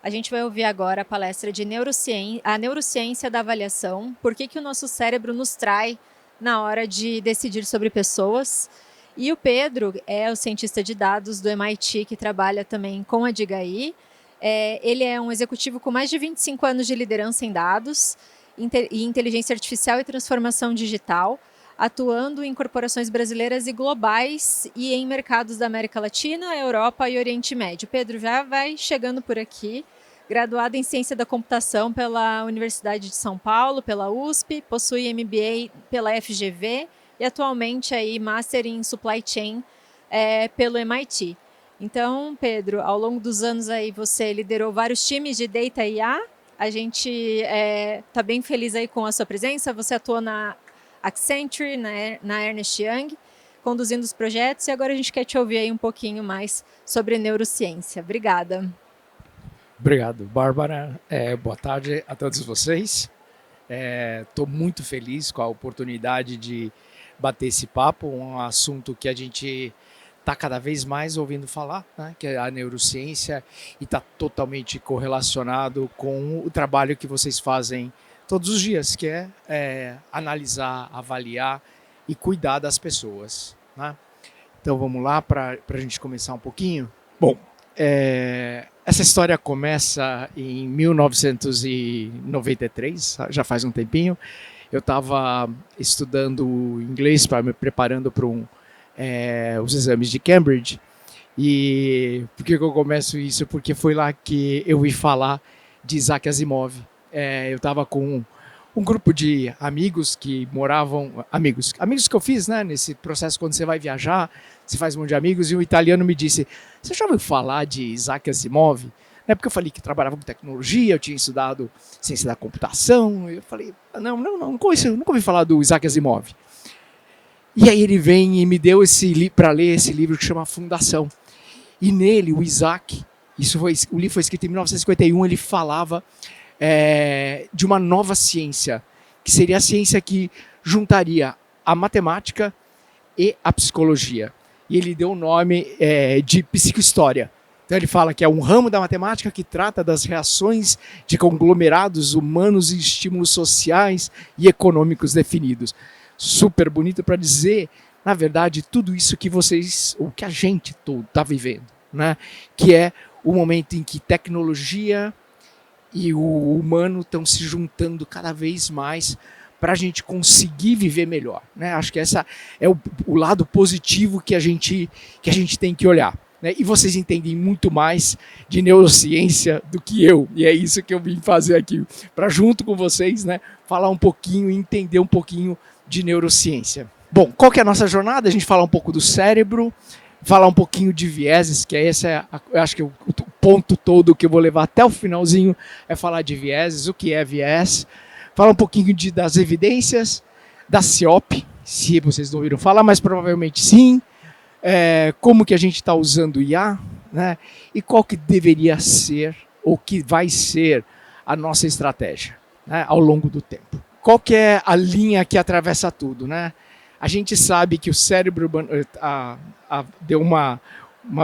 A gente vai ouvir agora a palestra de a neurociência da avaliação, por que o nosso cérebro nos trai na hora de decidir sobre pessoas. E o Pedro é o cientista de dados do MIT, que trabalha também com a DIGAI. Ele é um executivo com mais de 25 anos de liderança em dados, e inteligência artificial e transformação digital, atuando em corporações brasileiras e globais e em mercados da América Latina, Europa e Oriente Médio. Pedro já vai chegando por aqui, graduado em Ciência da Computação pela Universidade de São Paulo, pela USP, possui MBA pela FGV e atualmente aí Master em Supply Chain pelo MIT. Então, Pedro, ao longo dos anos aí você liderou vários times de Data e IA. A gente está bem feliz aí com a sua presença. Você atuou na Accenture, na Ernst Young, conduzindo os projetos, e agora a gente quer te ouvir aí um pouquinho mais sobre neurociência. Obrigada. Obrigado, Bárbara. Boa tarde a todos vocês. Estou muito feliz com a oportunidade de bater esse papo, um assunto que a gente está cada vez mais ouvindo falar, né, que é a neurociência, e está totalmente correlacionado com o trabalho que vocês fazem todos os dias, que é analisar, avaliar e cuidar das pessoas, né? Então vamos lá para a gente começar um pouquinho. Bom, essa história começa em 1993, já faz um tempinho. Eu estava estudando inglês, me preparando para os exames de Cambridge. E por que eu começo isso? Porque foi lá que eu ouvi falar de Isaac Asimov. Eu estava com um grupo de amigos que moravam... Amigos que eu fiz, né, nesse processo, quando você vai viajar, você faz um monte de amigos, e um italiano me disse: você já ouviu falar de Isaac Asimov? Porque eu falei que trabalhava com tecnologia, eu tinha estudado ciência da computação. Eu falei: nunca ouvi falar do Isaac Asimov. E aí ele vem e me deu para ler esse livro que chama Fundação. E nele, o Isaac, o livro foi escrito em 1951, ele falava de uma nova ciência, que seria a ciência que juntaria a matemática e a psicologia. E ele deu o nome de psicohistória. Então ele fala que é um ramo da matemática que trata das reações de conglomerados humanos e estímulos sociais e econômicos definidos. Super bonito para dizer, na verdade, tudo isso que o que a gente está vivendo, né? Que é o momento em que tecnologia e o humano estão se juntando cada vez mais para a gente conseguir viver melhor, né? Acho que esse é o lado positivo que a gente tem que olhar, né? E vocês entendem muito mais de neurociência do que eu, e é isso que eu vim fazer aqui, para junto com vocês, né, falar um pouquinho e entender um pouquinho de neurociência. Bom, qual que é a nossa jornada? A gente fala um pouco do cérebro, falar um pouquinho de vieses, que eu acho que o ponto todo que eu vou levar até o finalzinho é falar de vieses, o que é viés, falar um pouquinho das evidências, da CIOP, se vocês não ouviram falar, mas provavelmente sim, como que a gente está usando o IA, né, e qual que deveria ser, ou que vai ser a nossa estratégia, né, ao longo do tempo. Qual que é a linha que atravessa tudo, né? A gente sabe que o cérebro deu uma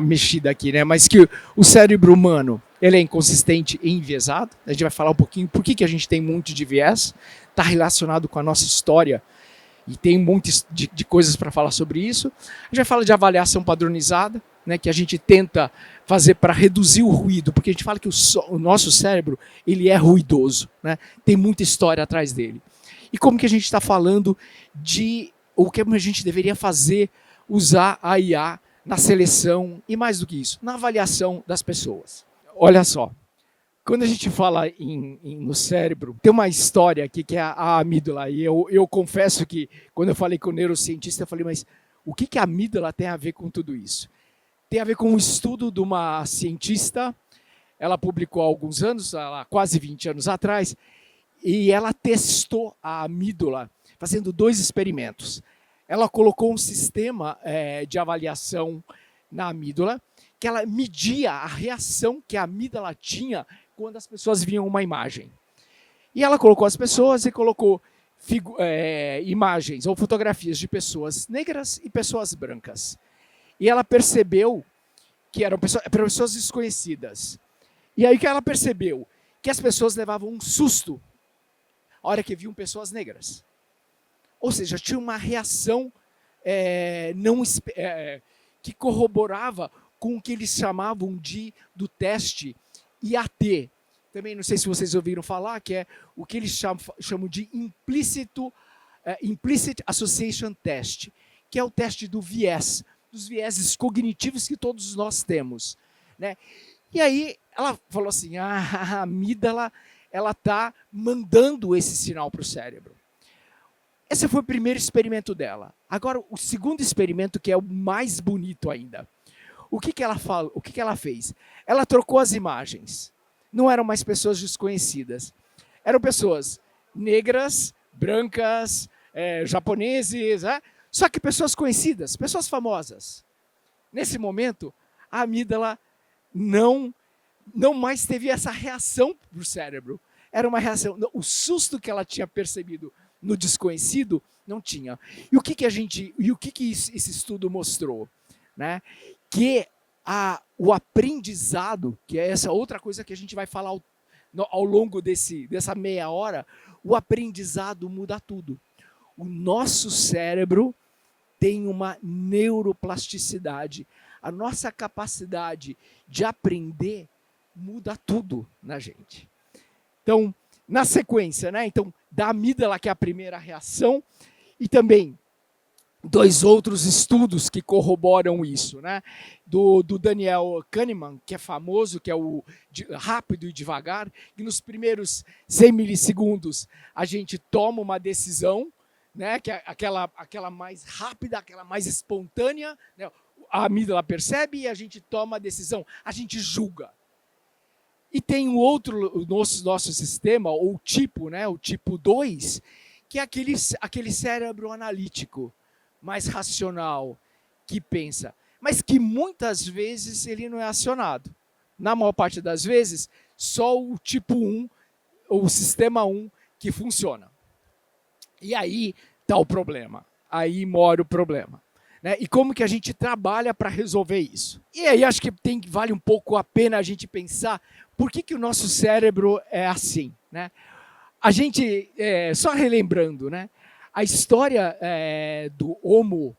mexida aqui, né? Mas que o cérebro humano ele é inconsistente e enviesado. A gente vai falar um pouquinho por que a gente tem muito de viés. Está relacionado com a nossa história e tem um monte de coisas para falar sobre isso. A gente vai falar de avaliação padronizada, né, que a gente tenta fazer para reduzir o ruído, porque a gente fala que o nosso cérebro ele é ruidoso, né? Tem muita história atrás dele. E como que a gente está falando de o que a gente deveria fazer, usar a IA na seleção e, mais do que isso, na avaliação das pessoas. Olha só, quando a gente fala no cérebro, tem uma história aqui que é a amígdala. E eu confesso que quando eu falei com o neurocientista, eu falei: mas o que a amígdala tem a ver com tudo isso? Tem a ver com um estudo de uma cientista, ela publicou há alguns anos, quase 20 anos atrás, e ela testou a amígdala fazendo 2 experimentos. Ela colocou um sistema de avaliação na amígdala, que ela media a reação que a amígdala tinha quando as pessoas viam uma imagem. E ela colocou as pessoas e colocou imagens ou fotografias de pessoas negras e pessoas brancas. E ela percebeu que eram pessoas desconhecidas. E aí que ela percebeu que as pessoas levavam um susto a hora que viam pessoas negras. Ou seja, tinha uma reação que corroborava com o que eles chamavam do teste IAT. Também não sei se vocês ouviram falar, que é o que eles chamam de Implicit Association Test, que é o teste do viés, dos vieses cognitivos que todos nós temos, né? E aí ela falou assim, a amígdala está mandando esse sinal para o cérebro. Esse foi o primeiro experimento dela. Agora, o segundo experimento, que é o mais bonito ainda. O que ela fez? Ela trocou as imagens. Não eram mais pessoas desconhecidas. Eram pessoas negras, brancas, japoneses, só que pessoas conhecidas, pessoas famosas. Nesse momento, a amígdala não mais teve essa reação do cérebro. Era uma reação, o susto que ela tinha percebido no desconhecido não tinha. E o que esse estudo mostrou, né? Que o aprendizado, que é essa outra coisa que a gente vai falar ao longo dessa meia hora, o aprendizado muda tudo. O nosso cérebro tem uma neuroplasticidade. A nossa capacidade de aprender muda tudo na gente. Então, na sequência, né? Então, da amígdala, que é a primeira reação, e também dois outros estudos que corroboram isso, né? Do Daniel Kahneman, que é famoso, que é o rápido e devagar, que nos primeiros 100 milissegundos a gente toma uma decisão, né? Que é aquela mais rápida, aquela mais espontânea, né? A amígdala percebe e a gente toma a decisão, a gente julga. E tem o nosso sistema, ou tipo, né, o tipo 2, que é aquele cérebro analítico, mais racional, que pensa, mas que muitas vezes ele não é acionado. Na maior parte das vezes, só o tipo 1, ou o sistema 1, que funciona. E aí está o problema, aí mora o problema. Né? E como que a gente trabalha para resolver isso? E aí acho que vale um pouco a pena a gente pensar por que o nosso cérebro é assim, né? A gente, só relembrando, né? A história do Homo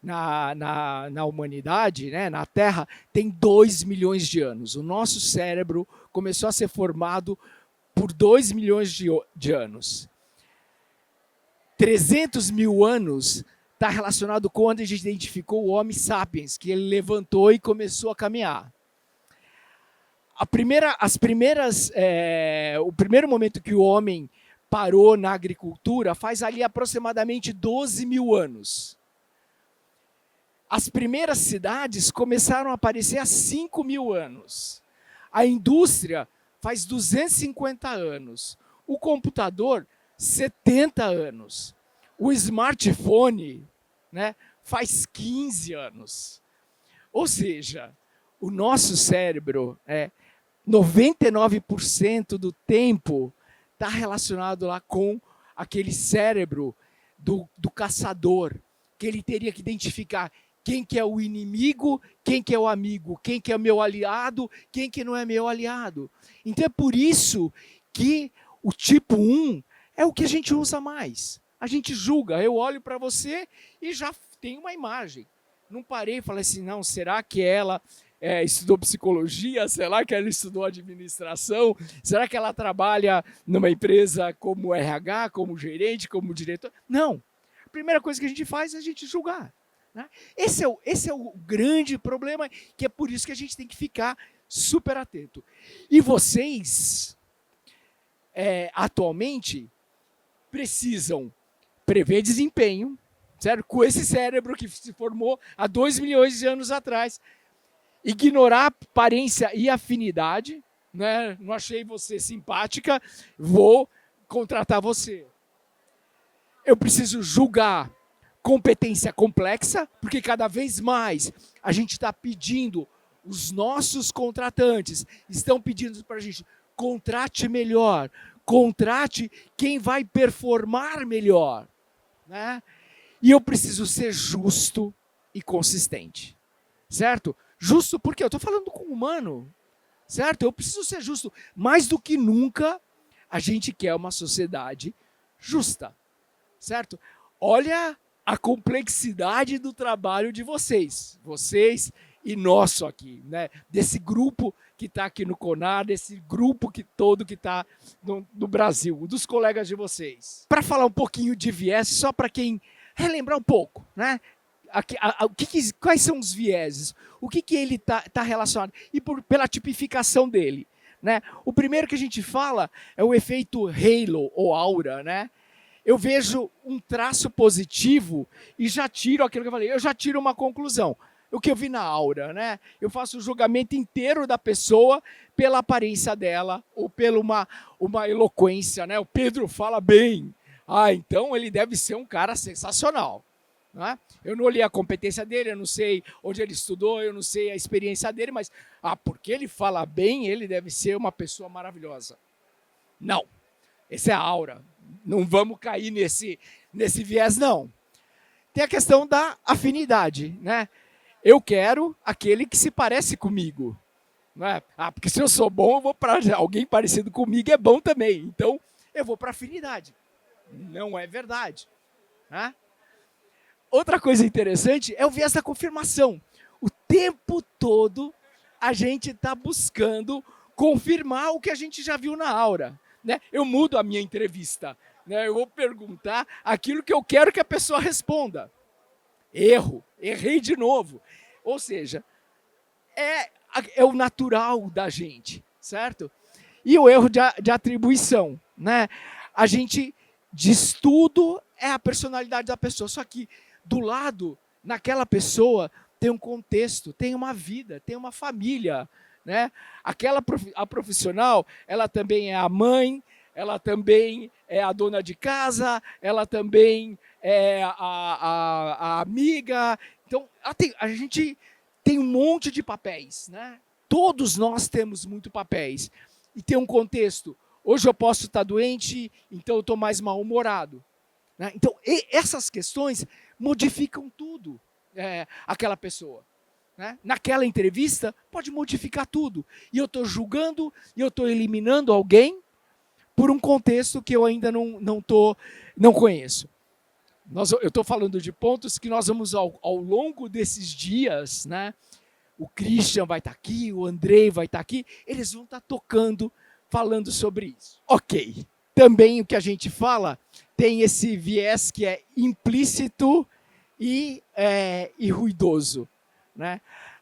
na humanidade, né? Na Terra, tem 2 milhões de anos. O nosso cérebro começou a ser formado por 2 milhões de anos. 300 mil anos está relacionado com quando a gente identificou o Homo sapiens, que ele levantou e começou a caminhar. O primeiro momento que o homem parou na agricultura faz ali aproximadamente 12 mil anos. As primeiras cidades começaram a aparecer há 5 mil anos. A indústria faz 250 anos. O computador, 70 anos. O smartphone, né, faz 15 anos. Ou seja, o nosso cérebro, 99% do tempo, está relacionado lá com aquele cérebro do caçador, que ele teria que identificar quem que é o inimigo, quem que é o amigo, quem que é meu aliado, quem que não é meu aliado. Então é por isso que o tipo 1 é o que a gente usa mais. A gente julga, eu olho para você e já tem uma imagem. Não parei e falei assim, não, será que ela estudou psicologia? Será que ela estudou administração? Será que ela trabalha numa empresa como RH, como gerente, como diretor? Não. A primeira coisa que a gente faz é a gente julgar. Né? Esse é o grande problema, que é por isso que a gente tem que ficar super atento. E vocês, atualmente, precisam prever desempenho, certo? Com esse cérebro que se formou há 2 milhões de anos atrás. Ignorar aparência e afinidade, né? Não achei você simpática, vou contratar você. Eu preciso julgar competência complexa, porque cada vez mais a gente está pedindo, os nossos contratantes estão pedindo para a gente, contrate melhor, contrate quem vai performar melhor. Né? E eu preciso ser justo e consistente, certo? Justo porque eu estou falando com um humano, certo? Eu preciso ser justo. Mais do que nunca, a gente quer uma sociedade justa, certo? Olha a complexidade do trabalho de vocês e nosso aqui, né? Desse grupo que está aqui no CONAR, desse grupo todo que está no Brasil, dos colegas de vocês. Para falar um pouquinho de viés, só para quem relembrar um pouco, né? Quais são os vieses? O que ele está relacionado? E pela tipificação dele. Né? O primeiro que a gente fala é o efeito halo ou aura. Né? Eu vejo um traço positivo e já tiro aquilo que eu falei, eu já tiro uma conclusão. O que eu vi na aura, né? Eu faço o julgamento inteiro da pessoa pela aparência dela ou pela uma eloquência, né? O Pedro fala bem. Então ele deve ser um cara sensacional. Né? Eu não olhei a competência dele, eu não sei onde ele estudou, eu não sei a experiência dele, mas porque ele fala bem, ele deve ser uma pessoa maravilhosa. Não, essa é a aura. Não vamos cair nesse viés, não. Tem a questão da afinidade, né? Eu quero aquele que se parece comigo. Né? Porque se eu sou bom, eu vou para alguém parecido comigo, é bom também. Então, eu vou para afinidade. Não é verdade. Né? Outra coisa interessante é o viés da confirmação. O tempo todo a gente está buscando confirmar o que a gente já viu na aura. Né? Eu mudo a minha entrevista. Né? Eu vou perguntar aquilo que eu quero que a pessoa responda. Errei de novo. Ou seja, é o natural da gente, certo? E o erro de atribuição. Né? A gente diz tudo, é a personalidade da pessoa, só que do lado, naquela pessoa, tem um contexto, tem uma vida, tem uma família. Né? A profissional, ela também é a mãe, ela também é a dona de casa, ela também é a amiga. Então, a gente tem um monte de papéis. Né? Todos nós temos muito papéis. E tem um contexto. Hoje eu posso estar doente, então eu estou mais mal-humorado. Né? Então, essas questões modificam tudo, aquela pessoa. Né? Naquela entrevista, pode modificar tudo. E eu estou julgando, e eu estou eliminando alguém por um contexto que eu ainda não conheço. Eu estou falando de pontos que nós vamos, ao longo desses dias, né? O Christian vai estar aqui, o Andrei vai estar aqui, eles vão estar tocando, falando sobre isso. Ok. Também o que a gente fala tem esse viés que é implícito e ruidoso. Né?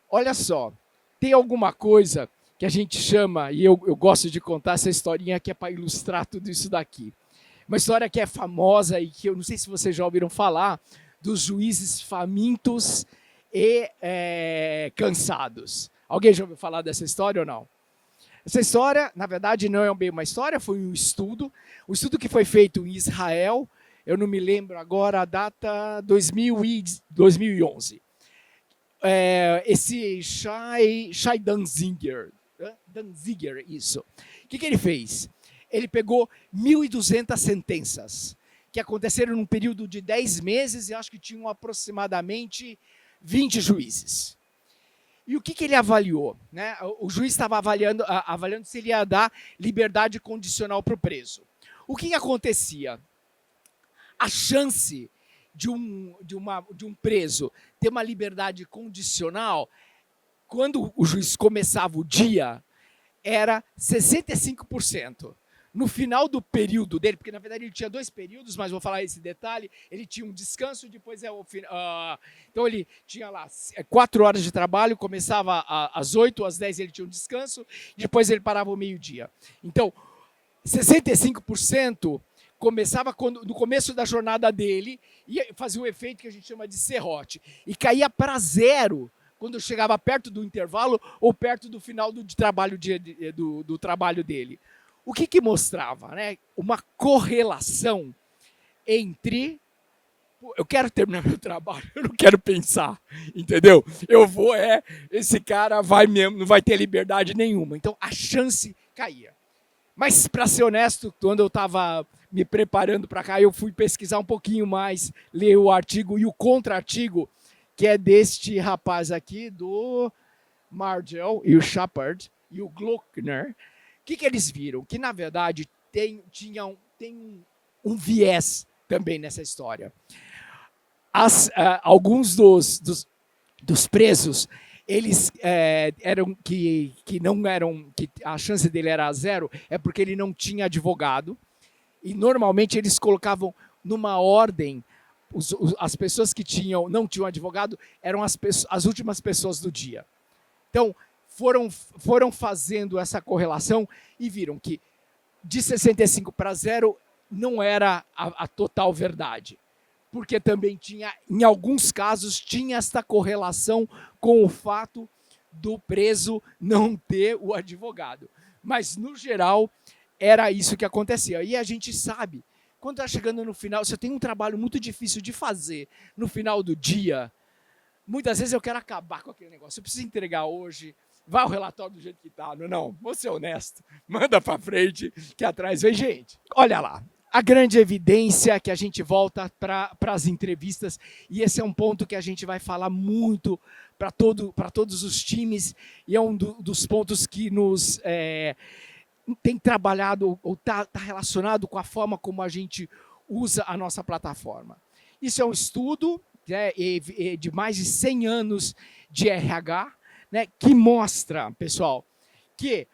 Olha só, tem alguma coisa que a gente chama, e eu gosto de contar essa historinha que é para ilustrar tudo isso daqui. Uma história que é famosa e que eu não sei se vocês já ouviram falar, dos juízes famintos e cansados. Alguém já ouviu falar dessa história ou não? Essa história, na verdade, não é bem uma história, foi um estudo que foi feito em Israel, eu não me lembro agora a data, 2011. Esse Shai Danziger, isso. O que ele fez? Ele pegou 1.200 sentenças, que aconteceram num período de 10 meses, e acho que tinham aproximadamente 20 juízes. E o que ele avaliou? Né? O juiz estava avaliando se ele ia dar liberdade condicional para o preso. O que acontecia? A chance de um preso ter uma liberdade condicional, quando o juiz começava o dia, era 65%. No final do período dele, porque na verdade ele tinha 2 períodos, mas vou falar esse detalhe, ele tinha um descanso, depois então ele tinha lá 4 horas de trabalho, começava às 8, às 10 ele tinha um descanso, depois ele parava ao meio-dia. Então, 65% começava no começo da jornada dele e fazia o efeito que a gente chama de serrote, e caía para 0 quando chegava perto do intervalo ou perto do final do trabalho dele. O que mostrava? Né? Uma correlação entre... Eu quero terminar meu trabalho, eu não quero pensar, entendeu? Esse cara vai mesmo, não vai ter liberdade nenhuma. Então, a chance caía. Mas, para ser honesto, quando eu estava me preparando para cá, eu fui pesquisar um pouquinho mais, ler o artigo e o contra-artigo, que é deste rapaz aqui, do Margell e o Shepard. e o Glockner, o que eles viram? Que, na verdade, tem um viés também nessa história. Alguns dos presos, eles eram que não eram, que a chance dele era zero, é porque ele não tinha advogado, e normalmente eles colocavam numa ordem, as pessoas que não tinham advogado eram as últimas pessoas do dia. Então, foram fazendo essa correlação e viram que de 65 para 0 não era a total verdade. Porque também em alguns casos, tinha esta correlação com o fato do preso não ter o advogado. Mas, no geral, era isso que acontecia. E a gente sabe, quando está chegando no final, se eu tenho um trabalho muito difícil de fazer no final do dia, muitas vezes eu quero acabar com aquele negócio. Eu preciso entregar hoje, vai o relatório do jeito que está. Não, vou ser honesto, manda para frente, que atrás vem gente. Olha lá. A grande evidência que a gente volta para as entrevistas, e esse é um ponto que a gente vai falar muito para todos os times, e é um dos pontos que nos tem trabalhado ou está relacionado com a forma como a gente usa a nossa plataforma. Isso é um estudo de mais de 100 anos de RH, né, que mostra, pessoal, que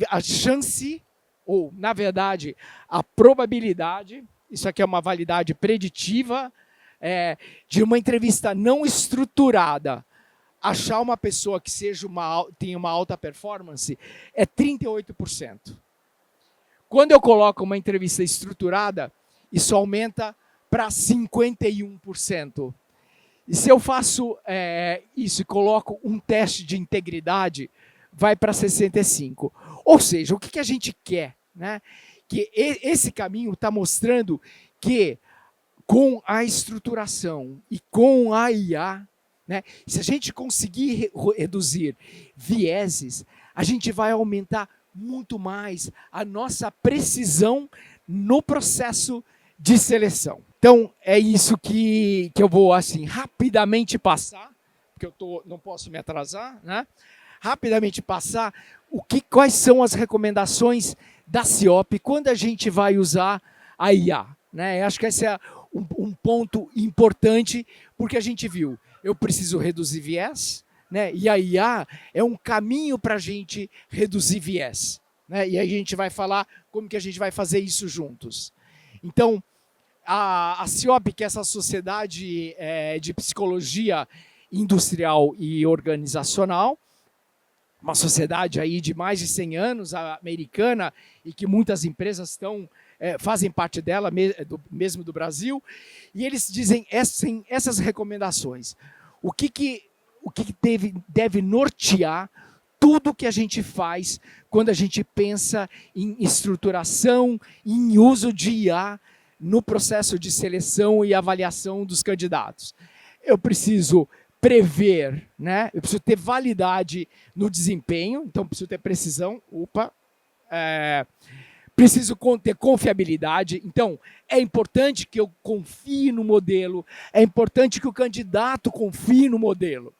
a chance, ou, na verdade, a probabilidade, isso aqui é uma validade preditiva, de uma entrevista não estruturada, achar uma pessoa que tenha uma alta performance, é 38%. Quando eu coloco uma entrevista estruturada, isso aumenta para 51%. E se eu faço isso e coloco um teste de integridade, vai para 65%. Ou seja, o que a gente quer? Né? Que esse caminho está mostrando que com a estruturação e com a IA, né, se a gente conseguir reduzir vieses, a gente vai aumentar muito mais a nossa precisão no processo de seleção. Então, é isso que eu vou assim rapidamente passar, porque não posso me atrasar, né? Rapidamente passar quais são as recomendações da CIOP quando a gente vai usar a IA. Né? Eu acho que esse é um ponto importante, porque a gente viu, eu preciso reduzir viés, né? E a IA é um caminho para a gente reduzir viés. Né? E aí a gente vai falar como que a gente vai fazer isso juntos. Então, a CIOP, que é essa sociedade de psicologia industrial e organizacional, uma sociedade aí de mais de 100 anos, americana, e que muitas empresas fazem parte dela, mesmo do Brasil, e eles dizem essas recomendações. O que deve nortear tudo que a gente faz quando a gente pensa em estruturação, em uso de IA no processo de seleção e avaliação dos candidatos. Eu preciso prever, né? Eu preciso ter validade no desempenho, então preciso ter precisão, preciso ter confiabilidade, então é importante que eu confie no modelo, é importante que o candidato confie no modelo.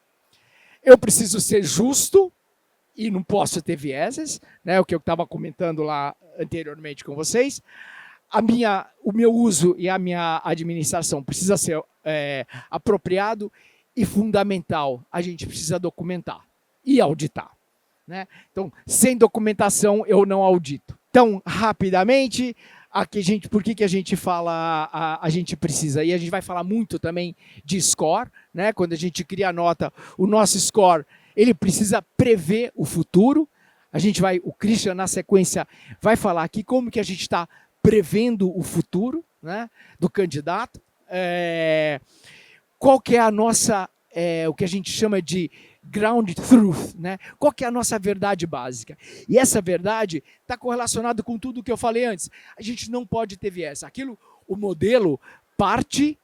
Eu preciso ser justo e não posso ter vieses, né? O que eu estava comentando lá anteriormente com vocês. O meu uso e a minha administração precisa ser apropriado e fundamental. A gente precisa documentar e auditar. Né? Então, sem documentação, eu não audito. Então, rapidamente, por que a gente fala, a gente precisa? E a gente vai falar muito também de score, né? Quando a gente cria a nota, o nosso score, ele precisa prever o futuro. O Christian, na sequência, vai falar aqui como que a gente está prevendo o futuro, né, do candidato. Qual que é a nossa, o que a gente chama de ground truth, né? Qual que é a nossa verdade básica? E essa verdade está correlacionada com tudo que eu falei antes. A gente não pode ter viés. O modelo parte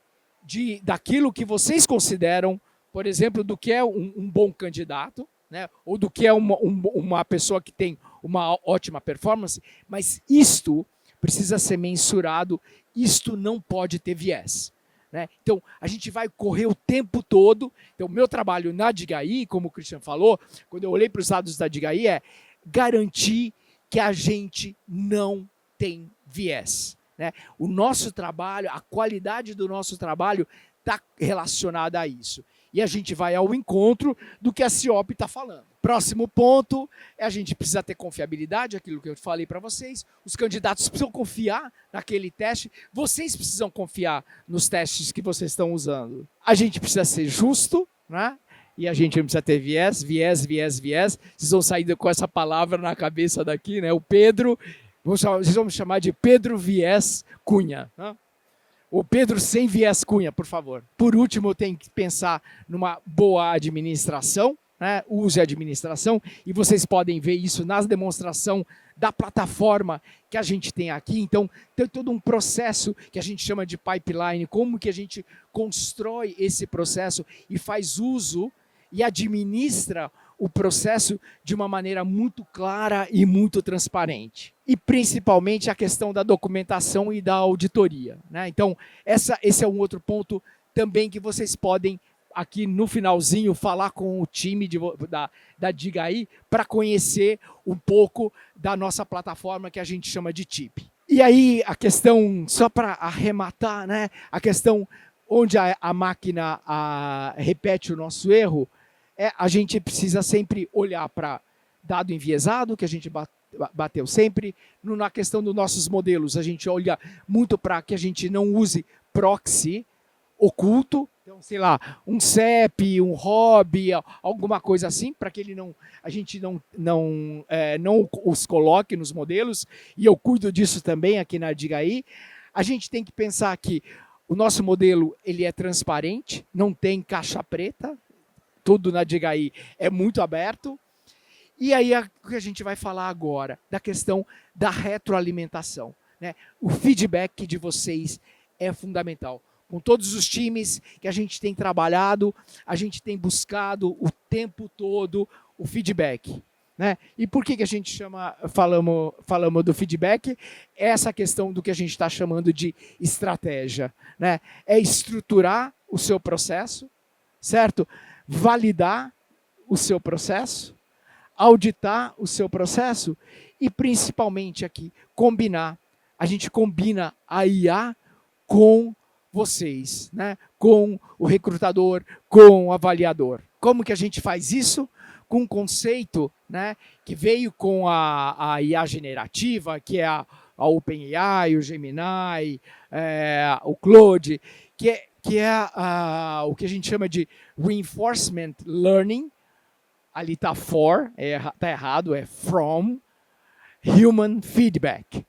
daquilo que vocês consideram, por exemplo, do que é um bom candidato, né? Ou do que é uma pessoa que tem uma ótima performance, mas isto precisa ser mensurado, isto não pode ter viés. Né? Então, a gente vai correr o tempo todo. Então, o meu trabalho na DIGAI, como o Christian falou, quando eu olhei para os dados da DIGAI, garantir que a gente não tem viés, né? O nosso trabalho, a qualidade do nosso trabalho está relacionada a isso. E a gente vai ao encontro do que a CIOP está falando. Próximo ponto, a gente precisa ter confiabilidade, aquilo que eu falei para vocês. Os candidatos precisam confiar naquele teste. Vocês precisam confiar nos testes que vocês estão usando. A gente precisa ser justo, né? E a gente não precisa ter viés. Vocês vão sair com essa palavra na cabeça daqui, né? O Pedro, vocês vão me chamar de Pedro Viés Cunha, né? O Pedro sem viés Cunha, por favor. Por último, eu tenho que pensar numa boa administração, né? Use a administração, e vocês podem ver isso na demonstração da plataforma que a gente tem aqui. Então, tem todo um processo que a gente chama de pipeline, como que a gente constrói esse processo e faz uso e administra o processo de uma maneira muito clara e muito transparente. E principalmente a questão da documentação e da auditoria, né? Então, esse é um outro ponto também que vocês podem, aqui no finalzinho, falar com o time da Diga Aí para conhecer um pouco da nossa plataforma que a gente chama de TIP. E aí, a questão, só para arrematar, né? A questão onde a máquina repete o nosso erro, a gente precisa sempre olhar para dado enviesado, que a gente bateu sempre. Na questão dos nossos modelos, a gente olha muito para que a gente não use proxy oculto. Então, sei lá, um CEP, um ROB, alguma coisa assim, para que a gente não os coloque nos modelos. E eu cuido disso também aqui na Diga Aí. A gente tem que pensar que o nosso modelo ele é transparente, não tem caixa preta. Tudo na Diga Aí é muito aberto. E aí o que a gente vai falar agora, da questão da retroalimentação, né? O feedback de vocês é fundamental. Com todos os times que a gente tem trabalhado, a gente tem buscado o tempo todo o feedback, né? E por que a gente falamos do feedback? Essa questão do que a gente está chamando de estratégia, né? É estruturar o seu processo, certo? Validar o seu processo, auditar o seu processo e, principalmente aqui, combinar. A gente combina a IA com vocês, né? Com o recrutador, com o avaliador. Como que a gente faz isso? Com um conceito, né, que veio com a IA generativa, que é a OpenAI, o Gemini, o Claude, que é o que a gente chama de Reinforcement Learning. Ali está está errado, é from Human Feedback,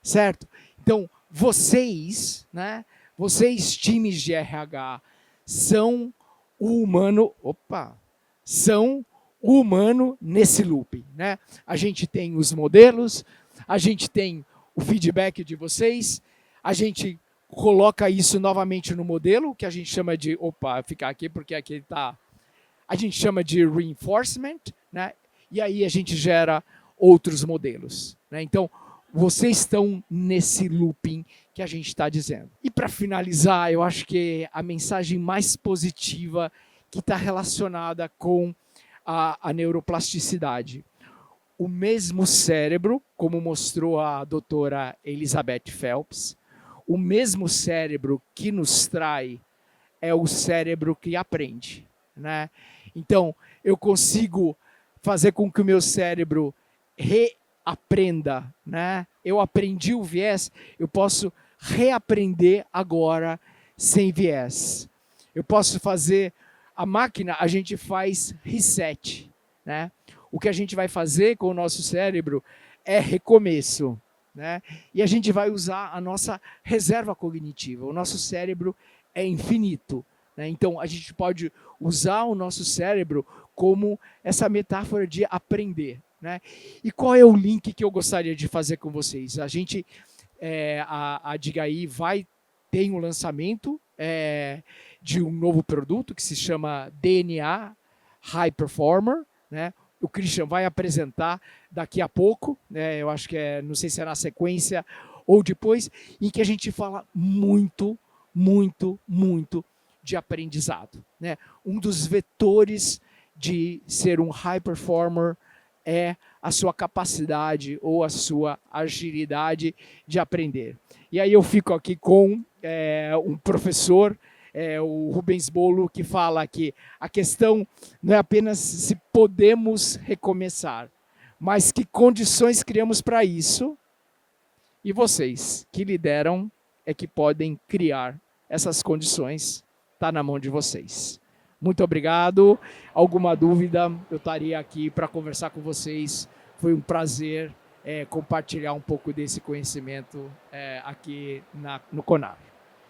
certo? Então, vocês, né, vocês times de RH, são o humano nesse loop, né? A gente tem os modelos, a gente tem o feedback de vocês, a gente coloca isso novamente no modelo, que a gente chama de, ficar aqui porque aqui está, a gente chama de reinforcement, né? E aí a gente gera outros modelos, né? Então, vocês estão nesse looping que a gente está dizendo. E para finalizar, eu acho que a mensagem mais positiva que está relacionada com a neuroplasticidade. O mesmo cérebro, como mostrou a doutora Elizabeth Phelps, o mesmo cérebro que nos trai é o cérebro que aprende, né? Então, eu consigo fazer com que o meu cérebro reaprenda, né? Eu aprendi o viés, eu posso reaprender agora sem viés. Eu posso fazer, a máquina, a gente faz reset, né? O que a gente vai fazer com o nosso cérebro é recomeço, né? E a gente vai usar a nossa reserva cognitiva. O nosso cérebro é infinito, né? Então, a gente pode usar o nosso cérebro como essa metáfora de aprender, né? E qual é o link que eu gostaria de fazer com vocês? A gente, a Diga Aí tem um lançamento de um novo produto que se chama DNA High Performer, né? O Christian vai apresentar daqui a pouco, né? Eu acho que não sei se é na sequência ou depois, em que a gente fala muito, muito, muito de aprendizado, né? Um dos vetores de ser um high performer é a sua capacidade ou a sua agilidade de aprender. E aí eu fico aqui com um professor, o Rubens Bolo, que fala que a questão não é apenas se podemos recomeçar, mas que condições criamos para isso, e vocês que lideram é que podem criar essas condições, está na mão de vocês. Muito obrigado. Alguma dúvida, eu estaria aqui para conversar com vocês. Foi um prazer compartilhar um pouco desse conhecimento aqui no CONAR.